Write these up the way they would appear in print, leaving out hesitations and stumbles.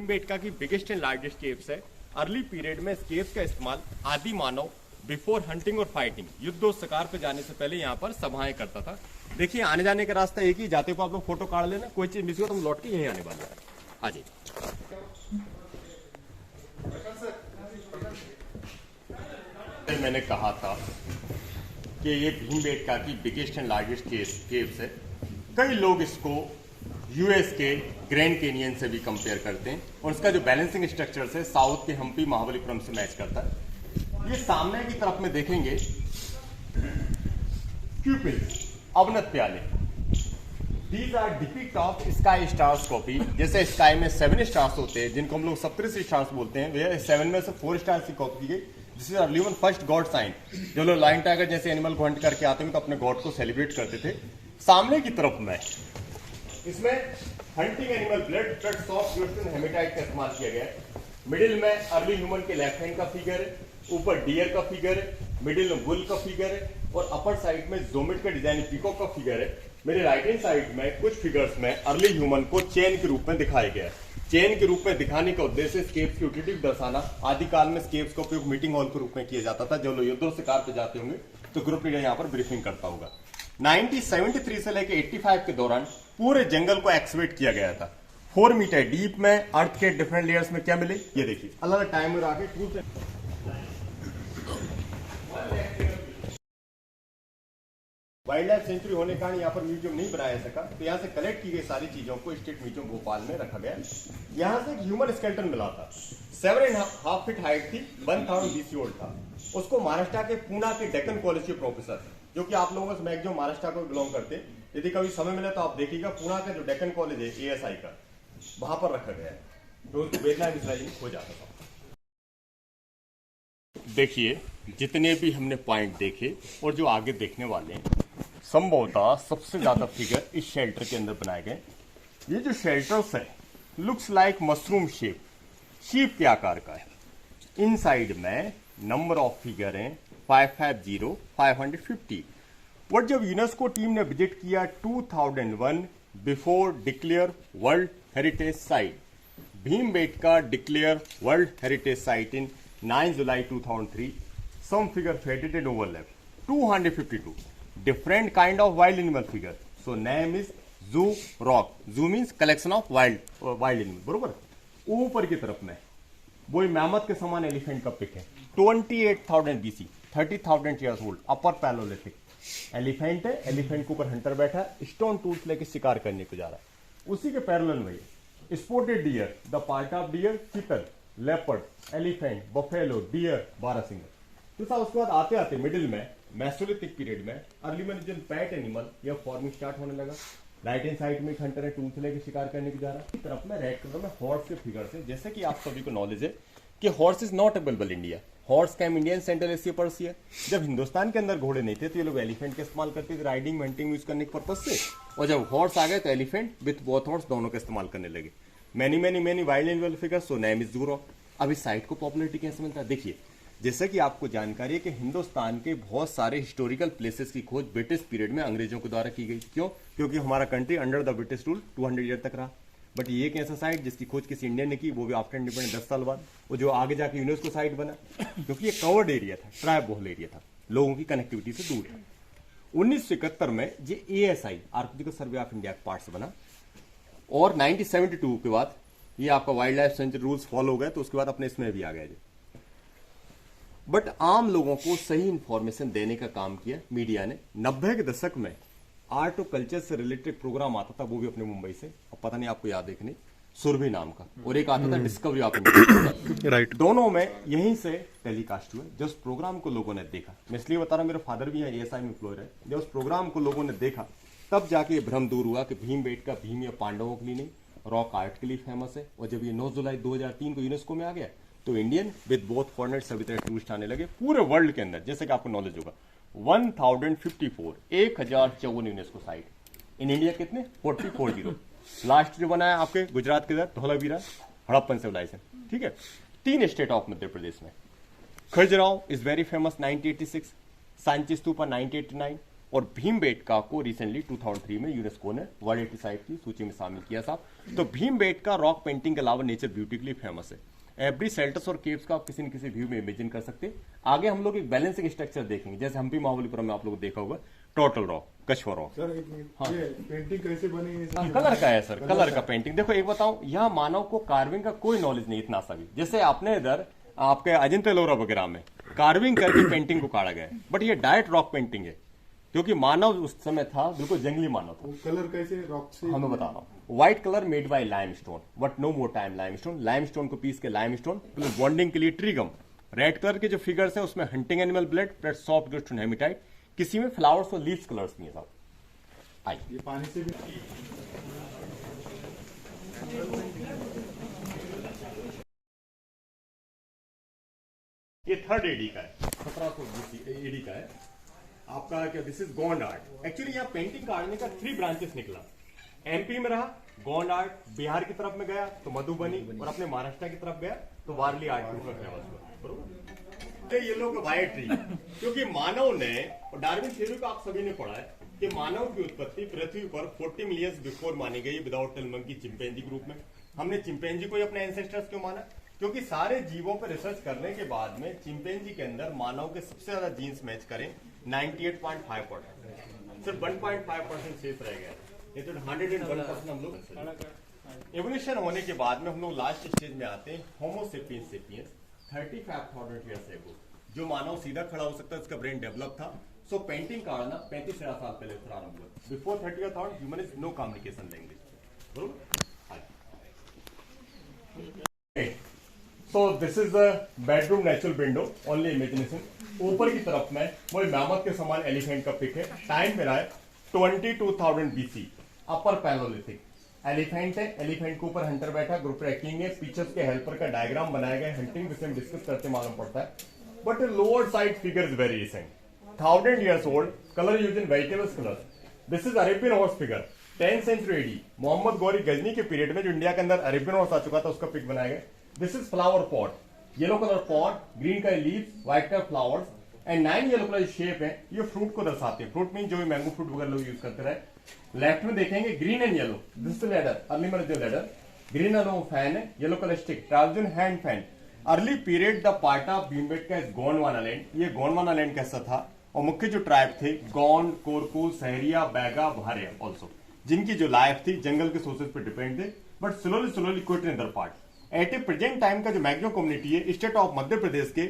भीमबेटका की biggest and largest caves है। Early period में इस केव्स का इस्तेमाल आदि मानव बिफोर हंटिंग और फाइटिंग युद्ध और शिकार पे जाने से पहले यहाँ पर सभाएं करता था। देखिए आने जाने का रास्ता एक ही, जाते को आप लोग फोटो काट लेना, कोई चीज मिस हो तो हम लौट के यहीं आने वाले हैं। आ जाइए। मैंने कहा था कि ये भीमबेटका की बिगेस्ट एंड लार्जेस्ट केव्स है। कई लोग इसको यूएस के ग्रैंड कैनियन से भी कंपेयर करते हैं और इसका जो बैलेंसिंग स्ट्रक्चर है साउथ के हम्पी महाबलीपुरम से मैच करता है। ये सामने की तरफ में देखेंगे क्यूपिड्स, अवनत प्याले। These are depict of sky stars copy. जैसे स्काई में 7 स्टार्स होते हैं जिनको हम लोग सप्तऋषि स्टार्स बोलते हैं, वे 7 में से 4 स्टार्स की कॉपी की गई। This is early one first god sign. जो लोग लायन टाइगर जैसे एनिमल को हंट करके आते हैं तो अपने गॉड को सेलिब्रेट करते थे। सामने की तरफ में इसमें hunting animal blood soft Houston hematite का इस्तेमाल किया गया है। मिडिल में अर्ली ह्यूमन के लेफ्ट हैंड का फिगर है, ऊपर डियर का फिगर है, मिडिल में बुल का फिगर है और अपर साइड में जोमिट का डिजाइन पीकॉक का फिगर है। मेरे राइट हैंड साइड में कुछ फिगर्स में अर्ली ह्यूमन को चेन के रूप में दिखाया गया है। चेन के रूप में दिखाने का उद्देश्य स्केप्स की यूटिलिटी दर्शाना। आदिकाल में स्केप्स का उपयोग मीटिंग हॉल के रूप में किया जाता था। जो लोग युद्धों शिकार पे जाते होंगे तो ग्रुप लीडर यहाँ पर ब्रीफिंग करता होगा। 1973 से लेकर 85 के दौरान पूरे जंगल को एक्सवेट किया गया था। 4 मीटर डीप में अर्थ के डिफरेंट लेयर्स में क्या मिले ये देखिए, अलग अलग टाइम में आके टूल से वाइल्ड लाइफ सेंचुरी होने के कारण यहाँ पर म्यूजियम नहीं बनाया सका, तो यहाँ से कलेक्ट की गई सारी चीजों को स्टेट म्यूजियम भोपाल में रखा गया। यहाँ से एक ह्यूमन स्केलेटन मिला था, 7.5 फीट हाइट थी, 1000 BC ओल्ड था। उसको महाराष्ट्र के पूना के डेक्कन कॉलेज के प्रोफेसर, जो कि आप लोगों से मैक्सिमम महाराष्ट्र को बिलोंग करते हैं, यदि कभी समय मिले तो आप देखिएगा पूना का जो डेक्कन कॉलेज है ASI का, वहां पर रखा गया है। तो उसको बेचना हो जाता था। देखिए जितने भी हमने पॉइंट देखे और जो आगे देखने वाले हैं, संभवतः सबसे ज्यादा फिगर इस शेल्टर के अंदर बनाए गए। ये जो शेल्टर्स है looks like mushroom shape, sheep के आकार का है। इनसाइड में नंबर ऑफ फिगर हैं 550, 550। और जब यूनेस्को टीम ने विजिट किया 2001 before declare world heritage site, Bhimbetka declare world heritage site in 9 July 2003, some figure faded and overlapped. 252 different kind of wild animal figure. So name is zoo rock. Zoo means collection of wild animal. बरोबर। ऊपर की तरफ में वही mammoth के समान elephant का pick है। 28,000 BC, 30,000 years old, अपर पैलोलिथिक एलिफेंट है। एलिफेंट के ऊपर हंटर बैठा है, स्टोन टूल्स लेके शिकार करने को जा रहा है। उसी के पैरेलल में sported deer, the part of deer, chital, leopard, elephant, buffalo, deer, barasingha. तो साहब उसके बाद आते आते मिडिल में मेसोलिथिक पीरियड में अर्ली में जो पैट एनिमल या फॉर्मिंग स्टार्ट होने लगा। राइट हैंड साइड में एक हंटर है, टूल से लेके शिकार करने को जा रहा है। तरफ में रेड कलर में हॉर्स के फिगर्स है। जैसे कि आप सभी को नॉलेज है कि horse is not available India. Horse came Indian central Asia Persia. जब हिंदुस्तान के अंदर घोड़े नहीं थे तो ये लोग एलिफेंट का इस्तेमाल करते थे राइडिंग हंटिंग यूज करने के पर्पज से। और जब हॉर्स आ गए तो एलिफेंट विथ बोथ हॉर्स दोनों का इस्तेमाल करने लगे। Many wild animal figures, so name is जू रॉक। अब इस साइट को पॉपुलरिटी कैसे मिलता है देखिए। जैसे कि आपको जानकारी है कि हिंदुस्तान के बहुत सारे हिस्टोरिकल प्लेसेस की खोज ब्रिटिश पीरियड में अंग्रेजों के द्वारा की गई। क्यों? क्योंकि हमारा country under the British rule 200 year तक रहा। बट ये एक ऐसा साइट जिसकी खोज किसी इंडियन ने की, वो भी आफ्टर इंडिपेंडेंस 10 साल बाद, वो जो आगे जाके यूनेस्को साइट बना, क्योंकि ये कवर्ड एरिया था, ट्राइब बहुल एरिया था, लोगों की कनेक्टिविटी से दूर था। 1971 में ये ASI archaeological survey of India part से बना और 1972 के बाद ये आपका wild life sanctuary rules follow हो गए, तो उसके बाद अपने इसमें भी आ गए। बट आम लोगों को सही इंफॉर्मेशन देने का काम किया मीडिया ने। 90 के दशक में आर्ट और कल्चर से रिलेटेड प्रोग्राम आता था, वो भी अपने मुंबई से, अब पता नहीं आपको याद है कि नहीं, सुरभि नाम का, और एक आता था डिस्कवरी ऑफ इंडिया। राइट, दोनों में यहीं से टेलीकास्ट हुए। जब उस प्रोग्राम को लोगों ने देखा, मैं इसलिए बता रहा हूं, मेरे फादर भी हैं ASI में एम्प्लॉयर है, जब उस प्रोग्राम को लोगों ने देखा तब जाके भ्रम दूर हुआ कि भीमबेटका भीम या पांडवों के लिए नहीं, रॉक आर्ट के लिए फेमस है। और जब ये 9 जुलाई 2003 को यूनेस्को में आ गया तो इंडियन विद बोथ फॉरेनर सभी तरह टूरिस्ट आने लगे पूरे वर्ल्ड के अंदर। जैसे कि आपको नॉलेज होगा 1054 यूनेस्को साइट, इन इंडिया कितने 40। लास्ट जो बना है आपके गुजरात के अंदर धौलावीरा हड़प्पन सिविलाइजेशन, ठीक है। 3 स्टेट ऑफ मध्य प्रदेश में Khajuraho is very famous 1986, Sanchi stupa 1989 और भीमबेटका को रिसेंटली 2003 में यूनेस्को ने वर्ल्ड हेरिटेज साइट की सूची में शामिल किया साहब। तो भीमबेटका रॉक पेंटिंग के अलावा नेचर ब्यूटी के लिए फेमस है। एवरी शेल्टर्स और केव्स का आप किसी न किसी व्यू में इमेजिन कर सकते हैं। आगे हम लोग एक बैलेंसिंग स्ट्रक्चर देखेंगे, जैसे हम्पी महाबलीपुरम में आप लोग देखा होगा टोटल रॉक, कछुआ रॉक। सर एक मिनट, ये पेंटिंग कैसे बनी है? कलर का है सर, कलर का पेंटिंग। देखो एक बताऊं, यहाँ मानव को कार्विंग का कोई नॉलेज नहीं इतना सा भी। जैसे आपने इधर आपके अजंता एलोरा वगैरह में कार्विंग करके पेंटिंग को काटा गया है, बट ये डायरेक्ट रॉक पेंटिंग है, क्योंकि मानव उस समय था बिल्कुल जंगली मानव था। कलर कैसे रॉक से? हाँ मैं बता रहा हूँ। White colour made by limestone, but no more time limestone. Limestone को पीस के लाइमस्टोन प्लस बॉन्डिंग के लिए ट्रीगम। रेड कलर के जो फिगर्स हैं उसमें hunting animal blood plus soft glisten hematite. किसी में फ्लावर्स और लीव्स कलर्स नहीं है साहब। आई ये पानी से भी ये थर्ड एडी का है, 1720 एडी का है आपका। क्या this is Gond art. Actually यहाँ पेंटिंग काटने का 3 ब्रांचेस निकला। एमपी में रहा गोंड आर्ट, बिहार की तरफ में गया तो मधुबनी, और अपने महाराष्ट्र की तरफ गया तो वारली आर्ट के ऊपर फेमस हुआ। बरोबर। ये लोग वाइट ट्री, क्योंकि मानव ने, और डार्विन थ्योरी को आप सभी ने पढ़ा है कि मानव की उत्पत्ति पृथ्वी पर 40 मिलियन बिफोर मानी गई without tail monkey chimpanzee group में। हमने चिंपैंजी को ही अपने एंसेस्टर्स क्यों माना? क्योंकि सारे जीवों पर रिसर्च करने के बाद में चिंपैंजी के अंदर मानव के सबसे ज्यादा जीन्स मैच करें 98.5%, सिर्फ 1.5% शेष रह गया। ये तो 101% हम लोग एवोल्यूशन होने के बाद में हम लोग लास्ट स्टेज में आते हैं होमो सेपियंस सेपियंस 35,000 ईयर्स एगो। जो मानव सीधा खड़ा हो सकता है, उसका ब्रेन डेवलप था। सो पेंटिंग काटना 35,000 साल पहले प्रारंभ हुआ। Before 30,000 human is no communication language. So this is the bedroom natural window, only imagination. ऊपर की तरफ में वो मैमथ के समान एलिफेंट का पिक है। टाइम मेरा है 22,000 BC। अपर पैलोलिथिक एलिफेंट है, एलिफेंट के ऊपर हंटर बैठा, ग्रुप ट्रैकिंग है, पीछे उसके हेल्पर का डायग्राम बनाया गया। हंटिंग विषय में डिस्कस करते मालूम पड़ता है, but lower side figure is very recent, 1000 years old, color used in vegetables colors. This is Arabian horse figure, 10th century AD, Mohammad Ghori Ghazni के पीरियड में जो इंडिया के अंदर अरेबियन हॉर्स आ चुका था उसका पिक बनाया गया। This is flower pot, yellow colour pot, green colour leaves, white colour flowers and 9 yellow colour shape है। ये फ्रूट को दर्शाते हैं। फ्रूट मीन जो भी मैंगो फ्रूट वगैरह लोग यूज करते रहे। लेफ्ट में देखेंगे green and yellow, this ladder, early में जो लेडर ग्रीन वाला फैन है, yellow colour stick, ट्राउजन hand fan. Early period the part of Bhimbetka is Gondwana land. ये गोंडवाना लैंड कैसा था? और मुख्य जो ट्राइब थे गोंड, कोरकू, सहरिया, बैगा, भारिया ऑल्सो, जिनकी जो लाइफ थी जंगल के सोर्सेज पर डिपेंड थे, but slowly quit in other part. At a present time का जो मैक्सिमम कम्युनिटी है स्टेट ऑफ मध्य प्रदेश के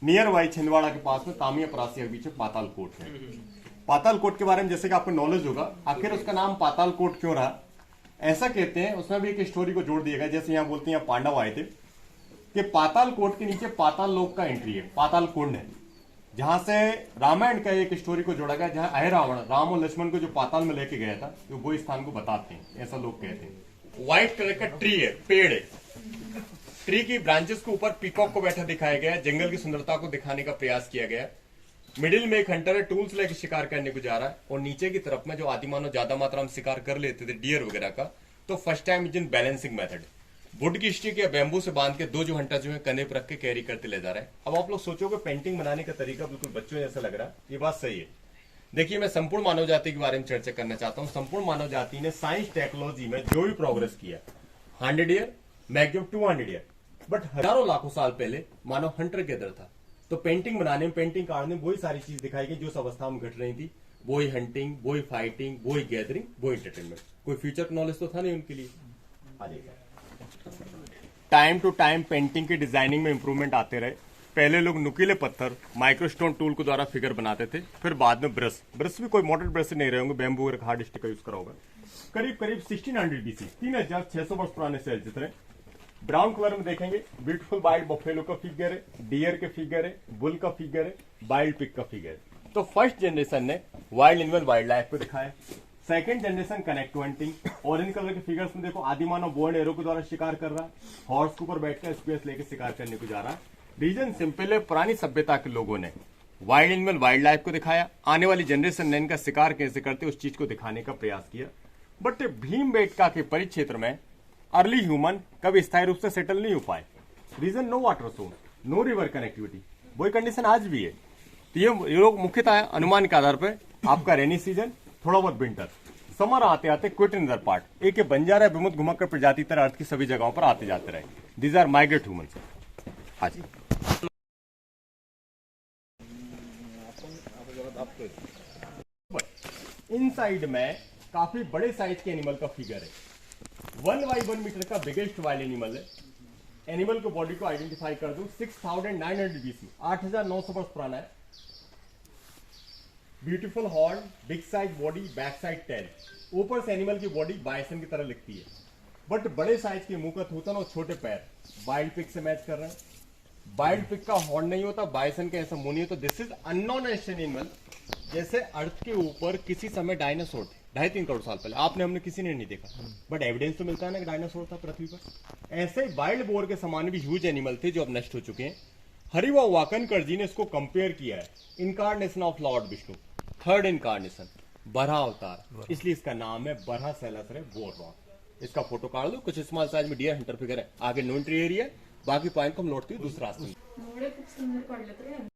नियर बाई छिंदवाड़ा के पास में तामिया परासिया के बीच में पातालकोट है। पातालकोट के बारे में जैसे कि आपको नॉलेज होगा, आखिर उसका नाम पातालकोट क्यों रहा? ऐसा कहते हैं, उसमें भी एक स्टोरी को जोड़ दिया गया। जैसे यहाँ बोलते हैं पांडव आए थे कि पातालकोट के नीचे पाताल लोक का एंट्री है, पाताल कुंड है, जहां से रामायण का एक स्टोरी को जोड़ा गया, जहां अहिरावण राम और लक्ष्मण को जो पाताल में लेके गया था, तो वो स्थान को बताते हैं, ऐसा लोग कहते हैं। व्हाइट कलर का ट्री है, पेड़ है। ट्री की ब्रांचेस के ऊपर पीकॉक को बैठा दिखाया गया, जंगल की सुंदरता को दिखाने का प्रयास किया गया। मिडिल में एक हंटर है, टूल्स लेके शिकार करने को जा रहा है, और नीचे की तरफ में जो आदिमानव ज्यादा मात्रा में शिकार कर लेते थे डियर वगैरह का, तो first time in balancing method would की स्टिक या बैम्बू से बांध के दो जो हंटर जो है कंधे पर रख के कैरी करते ले जा रहे हैं। अब आप लोग सोचोगे पेंटिंग बनाने का तरीका बिल्कुल बच्चों जैसा लग रहा है, ये बात सही है। देखिए मैं संपूर्ण मानव जाति के बारे में चर्चा करना चाहता हूं। संपूर्ण मानव जाति ने साइंस टेक्नोलॉजी में जो भी प्रोग्रेस किया, 100 ईयर मैक्सिमम 200 ईयर, बट हजारों लाखों साल पहले मानव हंटर गैदर था। तो पेंटिंग बनाने में, पेंटिंग काटने में वही सारी चीज दिखाई गई जो उस अवस्था में घट रही थी। वही हंटिंग, वही फाइटिंग, वही गैदरिंग, वही एंटरटेनमेंट। कोई फ्यूचर नॉलेज तो था नहीं उनके लिए। टाइम टू टाइम पेंटिंग की डिजाइनिंग में इंप्रूवमेंट आते रहे। पहले लोग नुकीले पत्थर माइक्रोस्टोन टूल के द्वारा फिगर बनाते थे, फिर बाद में ब्रश भी कोई मॉडल ब्रश नहीं रहे होंगे, बैम्बू और हार्ड स्टिक का यूज करा होगा। करीब 1600 BC, 3600 वर्ष पुराने सेल जितने। ब्राउन कलर में देखेंगे ब्यूटीफुल वाइल्ड बफेलो का फिगर है, डियर के फिगर है, बुल का फिगर है, वाइल्ड पिग का फिगर है। तो फर्स्ट जनरेशन ने वाइल्ड एनिमल वाइल्ड लाइफ को दिखाया। Second generation connect to hunting. Orange colour के फिगर्स में देखो आदिमानव बो एंड एरो के द्वारा शिकार कर रहा है, हॉर्स के ऊपर बैठकर स्पेस लेके शिकार करने को जा रहा है। रीजन सिंपल है, पुरानी सभ्यता के लोगों ने वाइल्ड एनिमल वाइल्ड लाइफ को दिखाया, आने वाली जनरेशन ने इनका शिकार कैसे करते उस चीज को दिखाने का प्रयास किया। बट भीमबेटका के परिक्षेत्र में अर्ली ह्यूमन कभी स्थायी रूप से सेटल नहीं हो पाए। Reason no water source, no river connectivity, वही कंडीशन आज भी है। तो ये लोग मुख्यतः अनुमान के आधार पर आपका रेनी सीजन, थोड़ा बहुत विंटर, समर आते आते क्विट इन दर पार्ट एक ये बंजारा विमुक्त घुमक्कड़ प्रजाति तरह अर्थ की सभी जगहों पर आते जाते रहे। These are migrate humans. हाँ जी। इनसाइड में काफी बड़े साइज के एनिमल का फिगर है। 1 बाई 1 मीटर का बिगेस्ट वाइल्ड एनिमल है। एनिमल को बॉडी को आइडेंटिफाई कर दूं 6900 BC, 8900 वर्ष पुराना है। Beautiful horn, big size body, back side tail. ऊपर से एनिमल की बॉडी बाइसन की तरह दिखती है, बट बड़े साइज के मुंह का थूथन और छोटे पैर वाइल्ड पिग से मैच कर रहे हैं। वाइल्ड पिग का हॉर्न नहीं होता, बाइसन का ऐसा मुंह नहीं होता। This is unknown Asian animal. जैसे अर्थ के ऊपर किसी समय डायनासोर थे 2.5-3 करोड़ साल पहले, आपने हमने किसी ने नहीं देखा, बट एविडेंस तो मिलता है ना कि डायनासोर था पृथ्वी पर। ऐसे वाइल्ड बोर के समान भी ह्यूज एनिमल थे जो अब नष्ट हो चुके हैं। हरिवा वाकनकर जी ने इसको कंपेयर किया है incarnation of Lord Vishnu, third incarnation, बरहा अवतार, इसलिए इसका नाम है बरहा सेलासरे बोर रॉक। इसका फोटो काट दो। कुछ स्मॉल साइज में डियर हंटर फिगर है। आगे नो एंट्री एरिया, बाकी पॉइंट को हम लौटते हुए दूसरा रास्ते। एवढे खूप सुंदर काढले तर